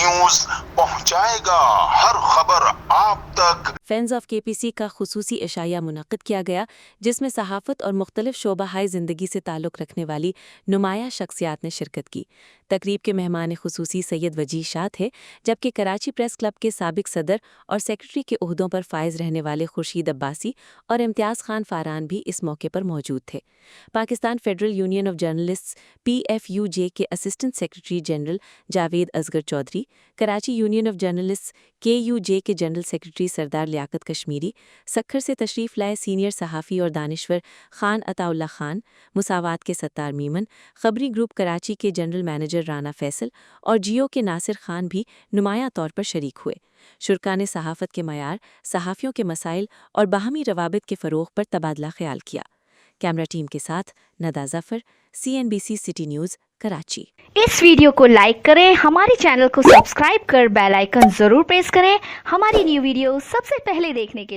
News पहुंचाएगा हर खबर आप तक। फैंस ऑफ केपीसी का खुसूसी इशाया मुनक़्क़िद किया गया, जिसमें सहाफ़त और मुख्तलिफ शोबा-ए ज़िंदगी से ताल्लुक़ रखने वाली नुमाया शख्सियात ने शिरकत की। तकरीब के मेहमान खुसूसी सैयद वजी शाह थे, जबकि कराची प्रेस क्लब के साबिक़ सदर और सेक्रेटरी के ओहदों पर फाइज रहने वाले खुर्शीद अब्बासी और इम्तियाज़ खान फारान भी इस मौके पर मौजूद थे। Pakistan federal union of journalists (PFUJ) के assistant secretary general Javed Asghar Chaudhry, Karachi union of journalists (KUJ) के जनरल सेक्रेटरी सरदार लियाकत कश्मीरी, सक्खर से तशरीफ़ लाए सीनियर सहाफ़ी और दानिश्वर खान अताउल्ला खान, मुसावात के सत्तार मीमन, खबरी ग्रुप कराची के जनरल मैनेजर राना फैसल और जियो के नासिर खान भी नुमाया तौर पर शरीक हुए। शुरका ने सहाफ़त के मयार, सहाफ़ियों के मसाइल और बाहमी रवाबित के फ़रोग़ पर तबादला ख्याल किया। कैमरा टीम के साथ Nida Zafar, CNBC city news, Karachi. इस वीडियो को लाइक करें, हमारे चैनल को सब्सक्राइब कर बेल आइकन ज़रूर प्रेस करें हमारी न्यू वीडियो सबसे पहले देखने के लिए।